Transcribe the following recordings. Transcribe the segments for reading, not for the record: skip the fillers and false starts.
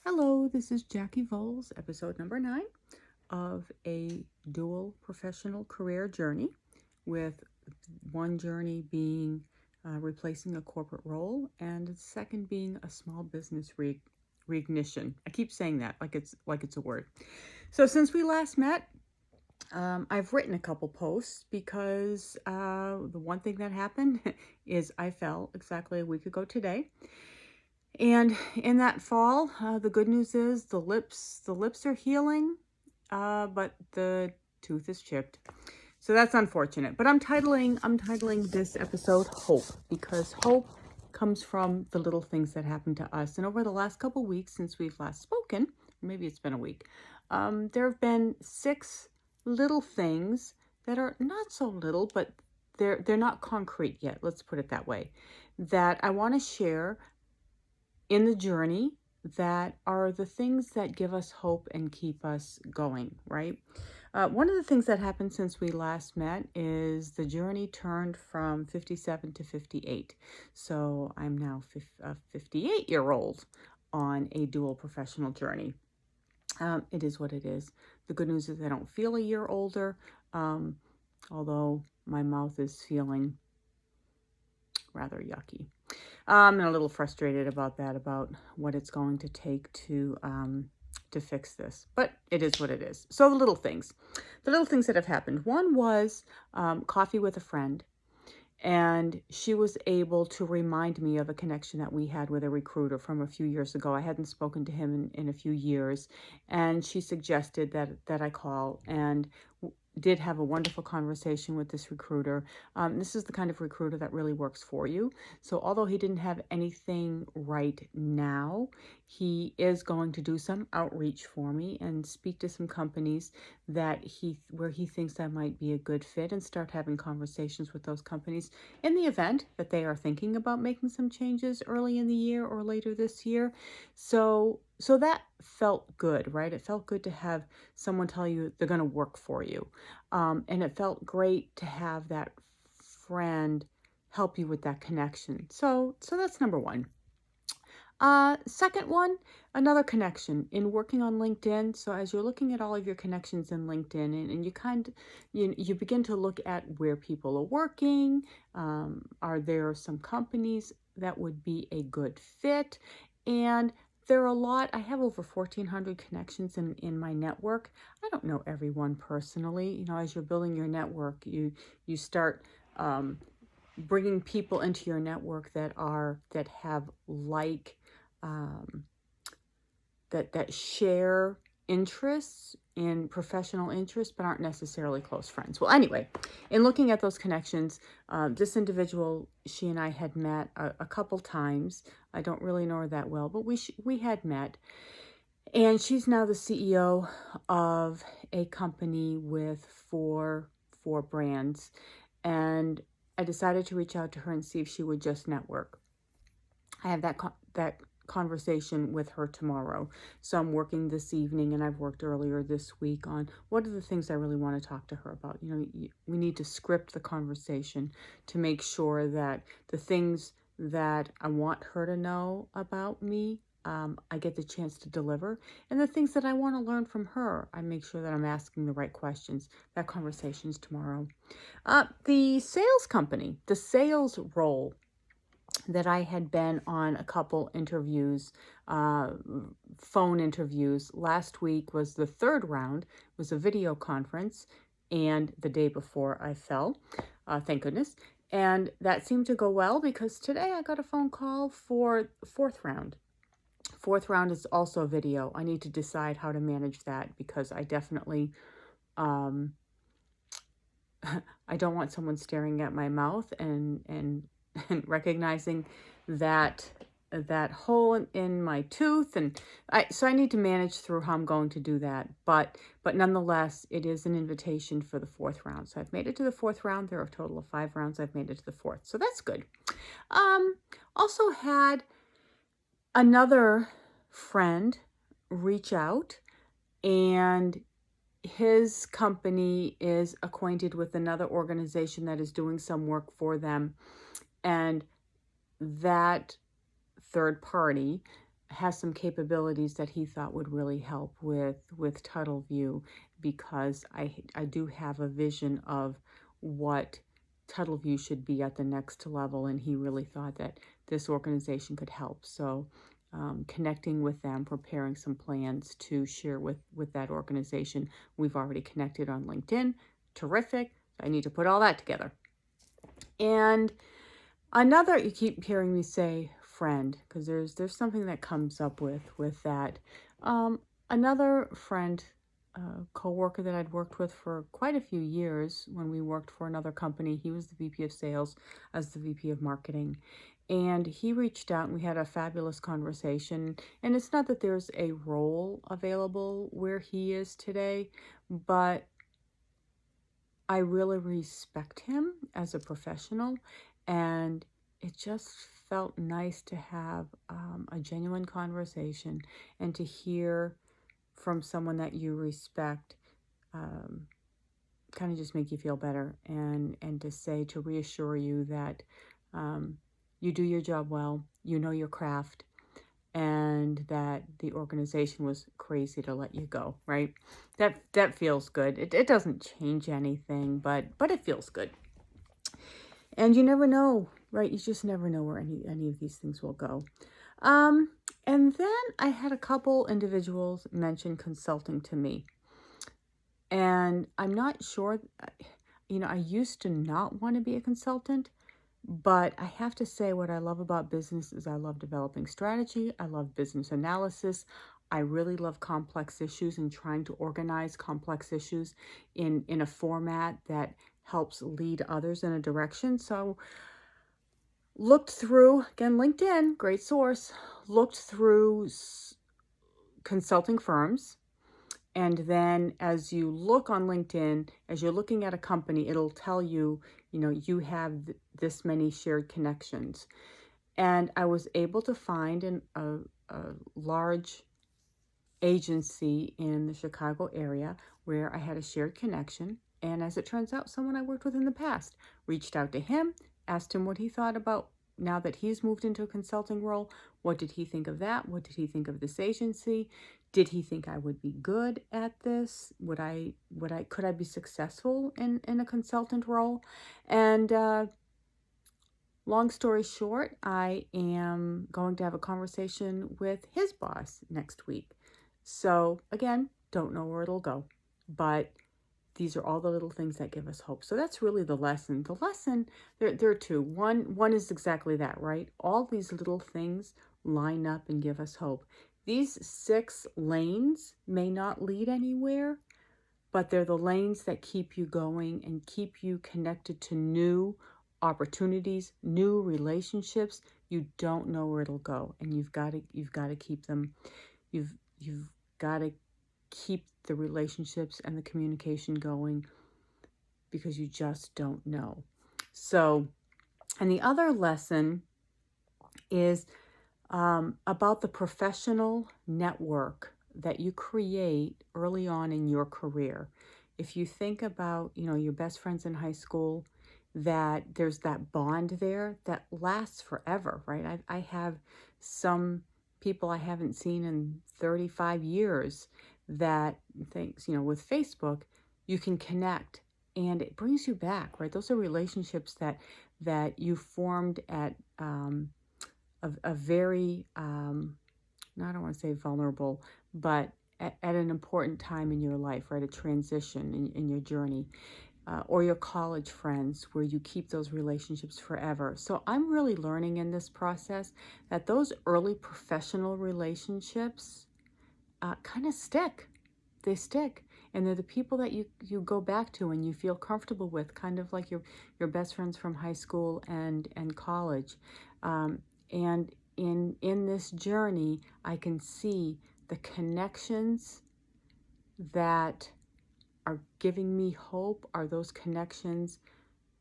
Hello, this is Jackie Voles, episode number 9 of a dual professional career journey, with one journey being replacing a corporate role and the second being a small business reignition. I keep saying that like it's a word. So since we last met, I've written a couple posts because the one thing that happened is I fell exactly a week ago today. And in that fall, the good news is the lips are healing, but the tooth is chipped. So that's unfortunate. But I'm titling this episode Hope, because hope comes from the little things that happen to us. And over the last couple weeks since we've last spoken, maybe it's been a week, there have been 6 little things that are not so little, but they're not concrete yet. Let's put it that way. That I want to share in the journey, that are the things that give us hope and keep us going, right? One of the things that happened since we last met is the journey turned from 57 to 58. So I'm now a 58-year-old on a dual professional journey. It is what it is. The good news is I don't feel a year older, although my mouth is feeling rather yucky. I'm a little frustrated about that, about what it's going to take to fix this, but it is what it is. So the little things that have happened. One was coffee with a friend, and she was able to remind me of a connection that we had with a recruiter from a few years ago. I hadn't spoken to him in a few years, and she suggested that I call, and did have a wonderful conversation with this recruiter. This is the kind of recruiter that really works for you. So although he didn't have anything right now, he is going to do some outreach for me and speak to some companies where he thinks that might be a good fit, and start having conversations with those companies in the event that they are thinking about making some changes early in the year or later this year. So that felt good, right? It felt good to have someone tell you they're going to work for you. And it felt great to have that friend help you with that connection. So that's number one. Second one, another connection in working on LinkedIn. So as you're looking at all of your connections in LinkedIn, and you begin to look at where people are working, are there some companies that would be a good fit? And there are a lot. I have over 1,400 connections in my network. I don't know everyone personally. As you're building your network, you start bringing people into your network that have that share interests in professional interests, but aren't necessarily close friends. Well, anyway, in looking at those connections, this individual, she and I had met a couple times. I don't really know her that well, but we had met. And she's now the CEO of a company with four brands. And I decided to reach out to her and see if she would just network. I have that conversation with her tomorrow. So I'm working this evening, and I've worked earlier this week on what are the things I really want to talk to her about. We need to script the conversation to make sure that the things that I want her to know about me, I get the chance to deliver. And the things that I want to learn from her, I make sure that I'm asking the right questions. That conversation's tomorrow. The sales role that I had been on a couple interviews, phone interviews. Last week was the third round. It was a video conference, and the day before I fell, thank goodness. And that seemed to go well, because today I got a phone call for the fourth round. Fourth round is also a video. I need to decide how to manage that, because I definitely, I don't want someone staring at my mouth and recognizing that hole in my tooth, and so I need to manage through how I'm going to do that. But nonetheless, it is an invitation for the fourth round. So I've made it to the fourth round. There are a total of 5 rounds. I've made it to the fourth, so that's good. Also had another friend reach out, and his company is acquainted with another organization that is doing some work for them. And that third party has some capabilities that he thought would really help with Tuttle View, because I do have a vision of what Tuttle View should be at the next level, and he really thought that this organization could help. So connecting with them, preparing some plans to share with that organization. We've already connected on LinkedIn. Terrific. I need to put all that together. And another, you keep hearing me say friend, because there's something that comes up with that. Another friend, co-worker that I'd worked with for quite a few years when we worked for another company. He was the VP of sales, I was the VP of marketing. And he reached out and we had a fabulous conversation. And it's not that there's a role available where he is today, but I really respect him as a professional, and it just felt nice to have a genuine conversation and to hear from someone that you respect, kind of just make you feel better, and to reassure you that you do your job well, you know your craft, and that the organization was crazy to let you go, right? That feels good. It doesn't change anything, but it feels good. And you never know, right? You just never know where any of these things will go. And then I had a couple individuals mention consulting to me. And I'm not sure, I used to not want to be a consultant, but I have to say what I love about business is I love developing strategy. I love business analysis. I really love complex issues and trying to organize complex issues in a format that helps lead others in a direction. So looked through, again, LinkedIn, great source, looked through consulting firms. And then as you look on LinkedIn, as you're looking at a company, it'll tell you, you have this many shared connections. And I was able to find a large agency in the Chicago area where I had a shared connection. And as it turns out, someone I worked with in the past reached out to him, asked him what he thought about now that he's moved into a consulting role. What did he think of that? What did he think of this agency? Did he think I would be good at this? Could I be successful in a consultant role? And long story short, I am going to have a conversation with his boss next week. So again, don't know where it'll go, but these are all the little things that give us hope. So that's really the lesson. The lesson, there are two. One is exactly that, right? All these little things line up and give us hope. These 6 lanes may not lead anywhere, but they're the lanes that keep you going and keep you connected to new opportunities, new relationships. You don't know where it'll go, and you've got to keep them. You've got to keep the relationships and the communication going, because you just don't know. So, and the other lesson is about the professional network that you create early on in your career. If you think about, your best friends in high school, that there's that bond there that lasts forever, right? I have some people I haven't seen in 35 years that thinks, with Facebook, you can connect and it brings you back, right? Those are relationships that you formed at a very, I don't want to say vulnerable, but at an important time in your life, right? A transition in your journey. Or your college friends, where you keep those relationships forever. So I'm really learning in this process that those early professional relationships kind of stick. They stick. And they're the people that you go back to and you feel comfortable with, kind of like your best friends from high school and college. And in this journey, I can see the connections that are giving me hope are those connections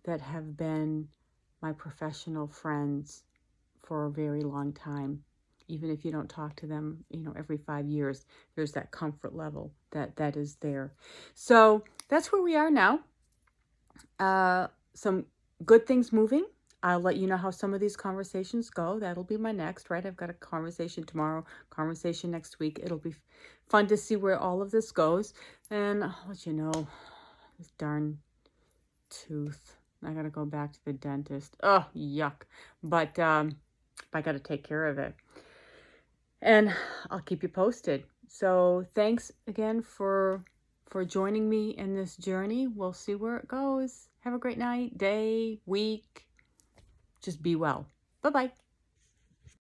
that have been my professional friends for a very long time. Even if you don't talk to them, every 5 years, there's that comfort level that is there. So that's where we are now. Some good things moving. I'll let you know how some of these conversations go. That'll be my next, right? I've got a conversation tomorrow, conversation next week. It'll be fun to see where all of this goes. And I'll let you know, this darn tooth. I got to go back to the dentist. Oh, yuck. But I got to take care of it. And I'll keep you posted. So thanks again for joining me in this journey. We'll see where it goes. Have a great night, day, week. Just be well. Bye-bye.